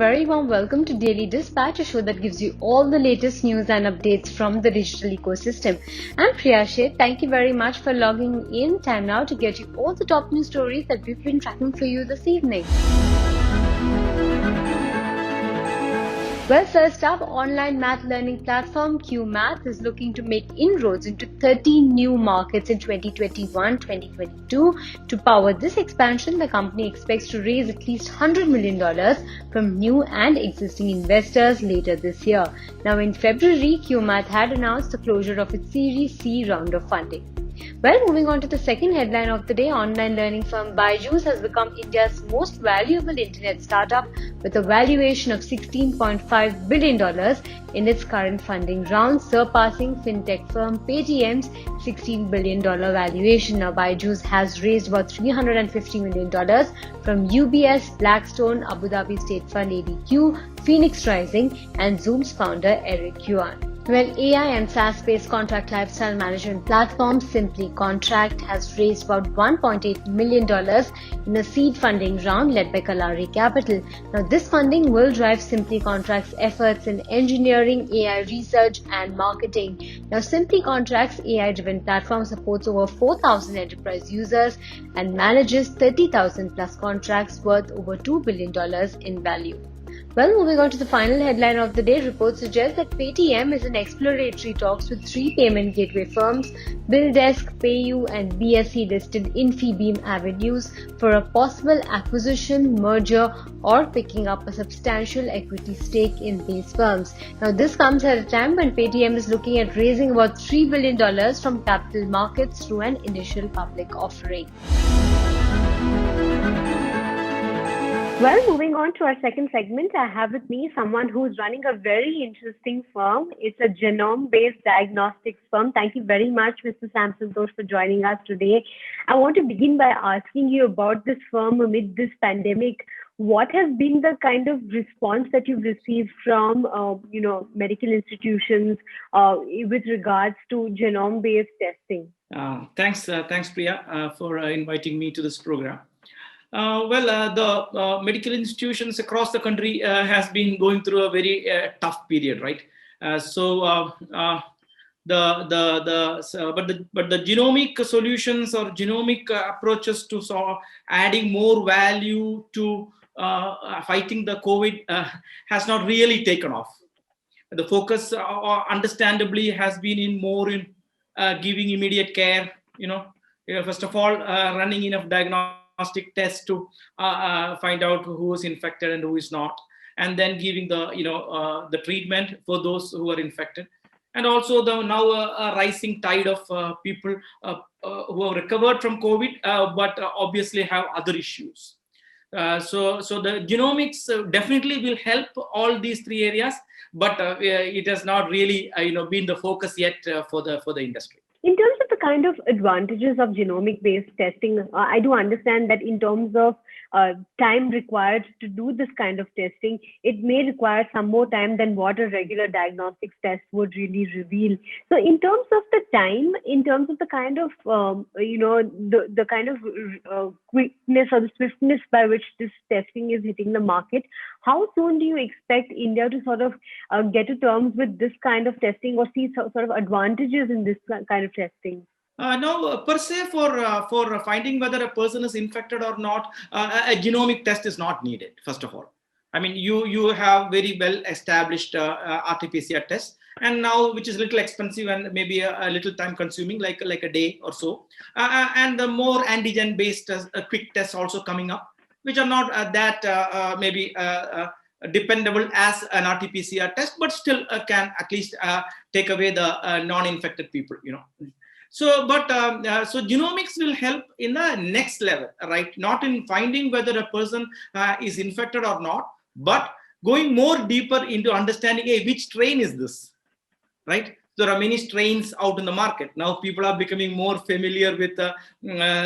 very warm welcome to Daily Dispatch, a show that gives you all the latest news and updates from the digital ecosystem. I'm Priya Sheth. Thank you very much for logging in. Time now to get you all the top news stories that we've been tracking for you this evening. Well, first up, online math learning platform QMath is looking to make inroads into 13 new markets in 2021-2022. To power this expansion, the company expects to raise at least $100 million from new and existing investors later this year. Now, in February, QMath had announced the closure of its Series C round of funding. Well, moving on to the second headline of the day, online learning firm Byju's has become India's most valuable internet startup with a valuation of $16.5 billion in its current funding round, surpassing fintech firm Paytm's $16 billion valuation. Now, Byju's has raised about $350 million from UBS, Blackstone, Abu Dhabi State Fund ADQ, Phoenix Rising, and Zoom's founder Eric Yuan. Well, AI and SaaS-based contract lifestyle management platform Simply Contract has raised about $1.8 million in a seed funding round led by Kalari Capital. Now, this funding will drive Simply Contract's efforts in engineering, AI research, and marketing. Now, Simply Contract's AI-driven platform supports over 4,000 enterprise users and manages 30,000 plus contracts worth over $2 billion in value. Well, moving on to the final headline of the day, reports suggest that Paytm is in exploratory talks with three payment gateway firms, BillDesk, PayU, and BSE listed Infibeam Avenues for a possible acquisition, merger, or picking up a substantial equity stake in these firms. Now, this comes at a time when Paytm is looking at raising about $3 billion from capital markets through an initial public offering. Well, moving on to our second segment, I have with me someone who's running a very interesting firm. It's a genome-based diagnostics firm. Thank you very much, Mr. Sam Santosh, for joining us today. I want to begin by asking you about this firm amid this pandemic. What has been the kind of response that you've received from, medical institutions with regards to genome-based testing? Thanks, Priya, for inviting me to this program. The medical institutions across the country has been going through a very tough period, right? But the genomic solutions or genomic approaches to adding more value to fighting the COVID has not really taken off. The focus, understandably, has been in giving immediate care. First of all, running enough diagnostic tests to find out who is infected and who is not, and then giving the treatment for those who are infected, and also the now rising tide of people who have recovered from COVID but obviously have other issues. So the genomics definitely will help all these three areas, but it has not really been the focus yet for the industry. In terms of the kind of advantages of genomic-based testing, I do understand that in terms of time required to do this kind of testing, it may require some more time than what a regular diagnostics test would really reveal. So in terms of the time, in terms of the kind of, the kind of quickness or the swiftness by which this testing is hitting the market, how soon do you expect India to sort of get to terms with this kind of testing or see sort of advantages in this kind of testing? No, per se, for finding whether a person is infected or not, a genomic test is not needed, first of all. I mean, you have very well established RT-PCR tests, and now which is a little expensive and maybe a little time consuming, like a day or so. And the more antigen based quick tests also coming up, which are not that maybe dependable as an RT-PCR test, but still can at least take away the non-infected people, So genomics will help in the next level, right? Not in finding whether a person is infected or not, but going more deeper into understanding, which strain is this, right? There are many strains out in the market. Now people are becoming more familiar with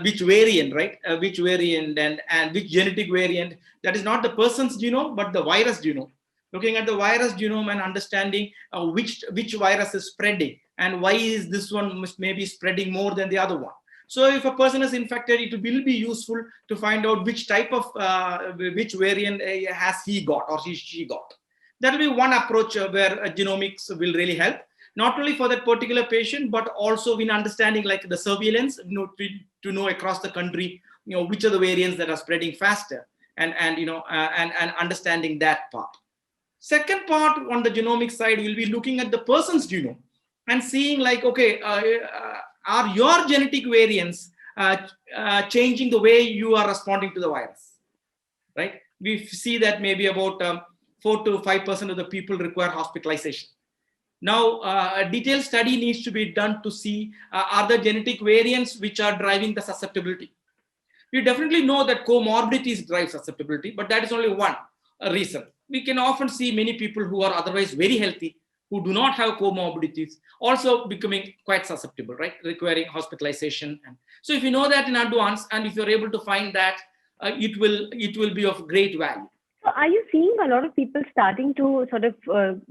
which variant, right? Which variant and which genetic variant. That is not the person's genome, but the virus genome. Looking at the virus genome and understanding which virus is spreading and why is this one maybe spreading more than the other one. So if a person is infected, it will be useful to find out which type of, which variant has he got or she got. That will be one approach where genomics will really help, not only for that particular patient, but also in understanding like the surveillance, to know across the country, which are the variants that are spreading faster, and understanding that part. Second part on the genomic side will be looking at the person's genome and seeing like, okay, are your genetic variants changing the way you are responding to the virus, right? We see that maybe about 4 to 5% of the people require hospitalization. Now, a detailed study needs to be done to see are the genetic variants which are driving the susceptibility. We definitely know that comorbidities drive susceptibility, but that is only one reason. We can often see many people who are otherwise very healthy, who do not have comorbidities, also becoming quite susceptible, right? Requiring hospitalization. And so if you know that in advance, and if you're able to find that, it will be of great value. So are you seeing a lot of people starting to sort of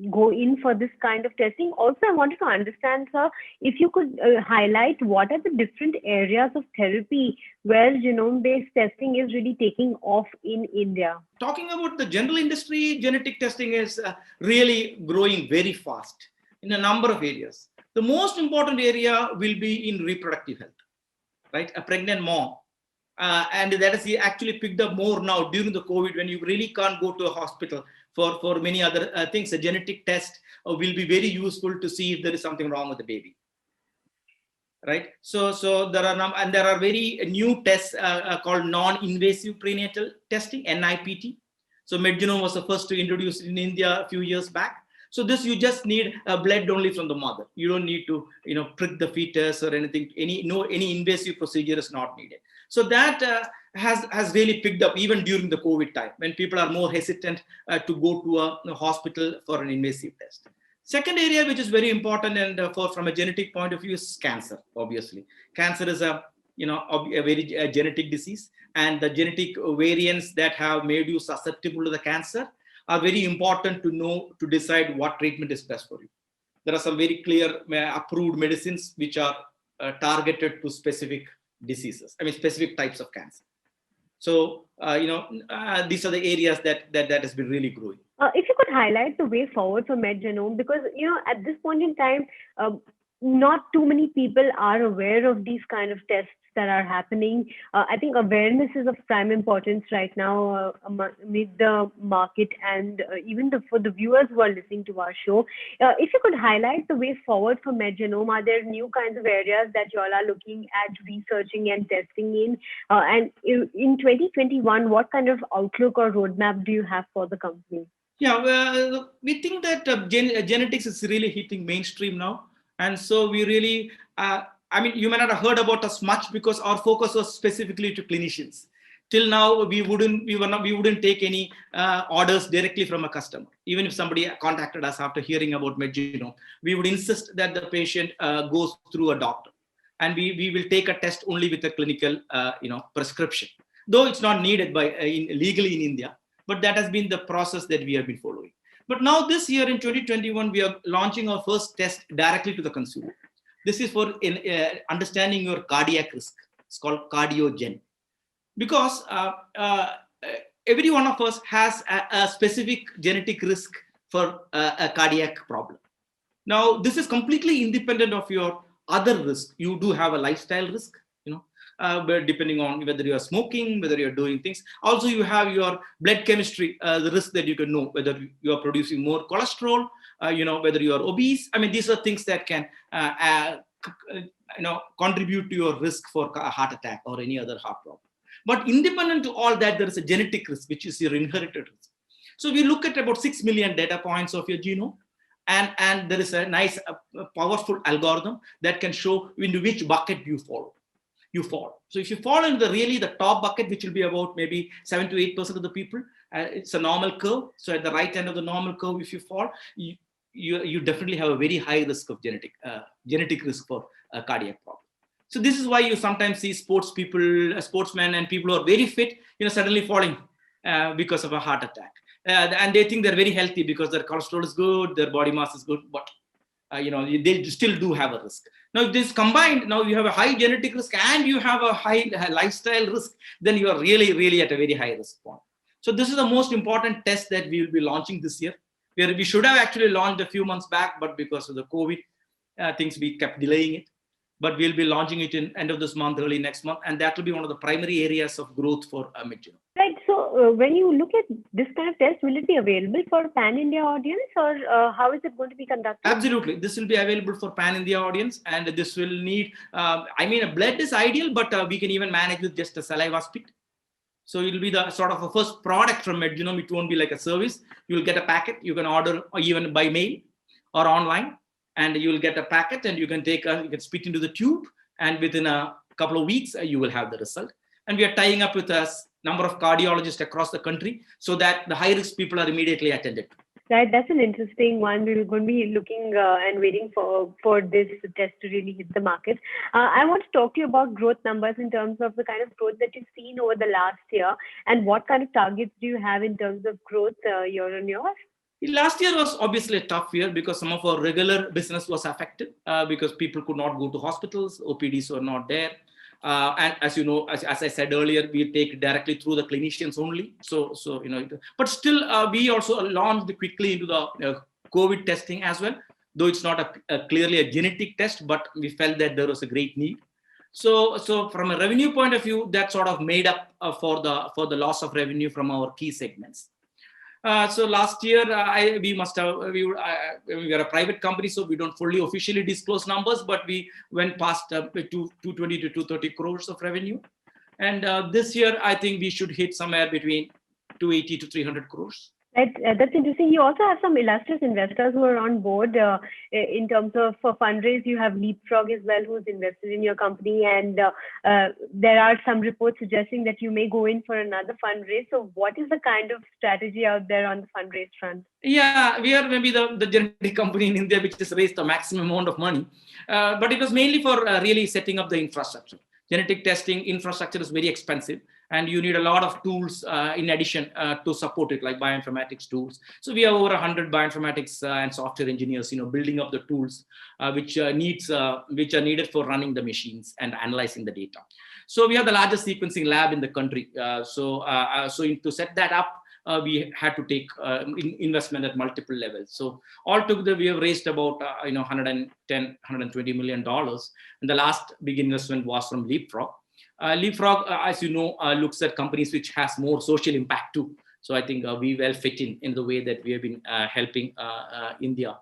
go in for this kind of testing? Also, I wanted to understand, sir, if you could highlight what are the different areas of therapy where genome-based testing is really taking off in India? Talking about the general industry, genetic testing is really growing very fast in a number of areas. The most important area will be in reproductive health, right? A pregnant mom. And that is actually picked up more now during the COVID, when you really can't go to a hospital for many other things. A genetic test will be very useful to see if there is something wrong with the baby, right? So there are very new tests called non-invasive prenatal testing, NIPT. So MedGenome was the first to introduce it in India a few years back. So this, you just need blood only from the mother. You don't need to prick the fetus or anything. Any invasive procedure is not needed. So that has really picked up even during the COVID time, when people are more hesitant to go to a hospital for an invasive test. Second area which is very important, and from a genetic point of view, is cancer. Obviously, cancer is a very genetic disease, and the genetic variants that have made you susceptible to the cancer are very important to know, to decide what treatment is best for you. There are some very clear approved medicines which are targeted to specific diseases, specific types of cancer. So, these are the areas that has been really growing. If you could highlight the way forward for MedGenome, because, at this point in time, not too many people are aware of these kind of tests that are happening. I think awareness is of prime importance right now amid the market, and even for the viewers who are listening to our show. If you could highlight the way forward for MedGenome, are there new kinds of areas that you all are looking at researching and testing in? And in 2021, what kind of outlook or roadmap do you have for the company? Yeah, well, we think that genetics is really hitting mainstream now. And so we really, you may not have heard about us much because our focus was specifically to clinicians. Till now, we wouldn't take any orders directly from a customer. Even if somebody contacted us after hearing about MedGenome, we would insist that the patient goes through a doctor, and we will take a test only with a clinical, prescription. Though it's not needed legally in India, but that has been the process that we have been following. But now this year in 2021, we are launching our first test directly to the consumer. This is for understanding your cardiac risk. It's called CardioGen. Because every one of us has a specific genetic risk for a cardiac problem. Now, this is completely independent of your other risk. You do have a lifestyle risk, but depending on whether you are smoking, whether you're doing things. Also, you have your blood chemistry, the risk that you can know, whether you are producing more cholesterol, whether you are obese. These are things that can, contribute to your risk for a heart attack or any other heart problem. But independent to all that, there is a genetic risk, which is your inherited risk. So we look at about 6 million data points of your genome. And there is a nice, powerful algorithm that can show into which bucket you fall. So if you fall in the top bucket, which will be about maybe 7 to 8% of the people, it's a normal curve. So at the right end of the normal curve, if you fall, you definitely have a very high risk of genetic risk for a cardiac problem. So this is why you sometimes see sportsmen and people who are very fit, suddenly falling because of a heart attack. And they think they're very healthy because their cholesterol is good, their body mass is good, but they still do have a risk. Now, if this combined, now you have a high genetic risk and you have a high lifestyle risk, then you are really, really at a very high risk point. So this is the most important test that we will be launching this year. We should have actually launched a few months back, but because of the COVID things, we kept delaying it. But we'll be launching it in end of this month, early next month, and that will be one of the primary areas of growth for MedGenome. Right. So when you look at this kind of test, will it be available for a pan-India audience, or how is it going to be conducted? Absolutely. This will be available for pan-India audience, and this will need, a blood is ideal, but we can even manage with just a saliva spit. So it will be the sort of a first product from MedGenome. It won't be like a service. You will get a packet. You can order even by mail or online, and you will get a packet, and you can you can spit into the tube, and within a couple of weeks, you will have the result. And we are tying up with a number of cardiologists across the country so that the high-risk people are immediately attended to. Right, that's an interesting one. We're going to be looking and waiting for this test to really hit the market. I want to talk to you about growth numbers in terms of the kind of growth that you've seen over the last year, and what kind of targets do you have in terms of growth year on year? Last year was obviously a tough year because some of our regular business was affected because people could not go to hospitals, OPDs were not there. And as you know, as I said earlier, we take directly through the clinicians only. So but still we also launched quickly into the COVID testing as well, though it's not clearly a genetic test, but we felt that there was a great need. So from a revenue point of view, that sort of made up for the loss of revenue from our key segments. So last year, we are a private company, so we don't fully officially disclose numbers, but we went past 220 to 230 crores of revenue. And this year, I think we should hit somewhere between 280 to 300 crores. That's interesting. You also have some illustrious investors who are on board in terms of fundraise. You have Leapfrog as well, who's invested in your company, and there are some reports suggesting that you may go in for another fundraise. So what is the kind of strategy out there on the fundraise front? Yeah, we are maybe the genetic company in India which has raised the maximum amount of money, but it was mainly for really setting up the infrastructure. Genetic testing infrastructure is very expensive, and you need a lot of tools in addition to support it, like bioinformatics tools. So we have over 100 bioinformatics and software engineers, building up the tools which are needed for running the machines and analyzing the data. So we have the largest sequencing lab in the country. So to set that up, we had to take investment at multiple levels. So altogether, we have raised about $110, $120 million. And the last big investment was from Leapfrog. Leapfrog, as you know, looks at companies which has more social impact too. So I think we well fit in the way that we have been helping India.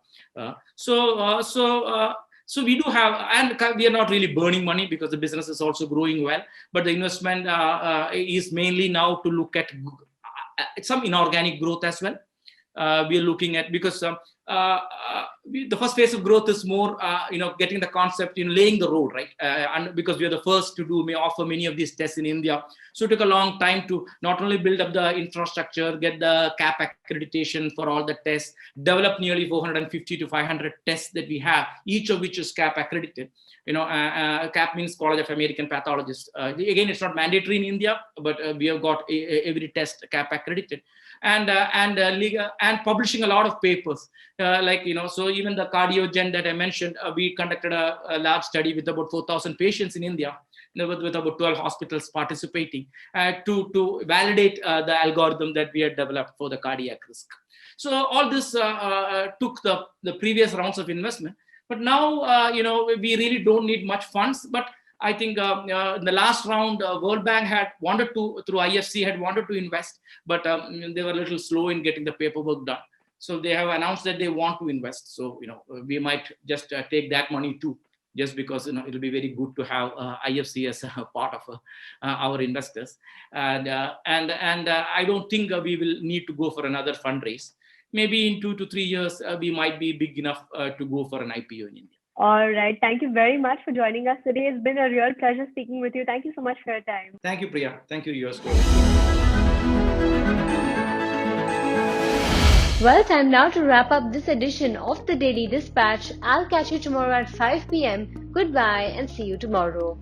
So we do have, and we are not really burning money because the business is also growing well. But the investment is mainly now to look at some inorganic growth as well. We are looking at, because the first phase of growth is more, getting the concept, laying the road, right? And because we are the first to offer many of these tests in India. So it took a long time to not only build up the infrastructure, get the CAP accreditation for all the tests, develop nearly 450 to 500 tests that we have, each of which is CAP accredited. CAP means College of American Pathologists. Again, it's not mandatory in India, but we have got every test CAP accredited. And publishing a lot of papers, so even the CardioGen that I mentioned, we conducted a large study with about 4,000 patients in India, with about 12 hospitals participating to validate the algorithm that we had developed for the cardiac risk. So all this took the previous rounds of investment, but now we really don't need much funds. But I think in the last round, World Bank had wanted to, through IFC, had wanted to invest, but they were a little slow in getting the paperwork done. So they have announced that they want to invest. So we might just take that money too, just because it'll be very good to have IFC as a part of our investors. And I don't think we will need to go for another fundraise. Maybe in 2 to 3 years, we might be big enough to go for an IPO in India. All right. Thank you very much for joining us today. It's been a real pleasure speaking with you. Thank you so much for your time. Thank you, Priya. Thank you, yours too. Well, time now to wrap up this edition of the Daily Dispatch. I'll catch you tomorrow at 5 p.m. Goodbye and see you tomorrow.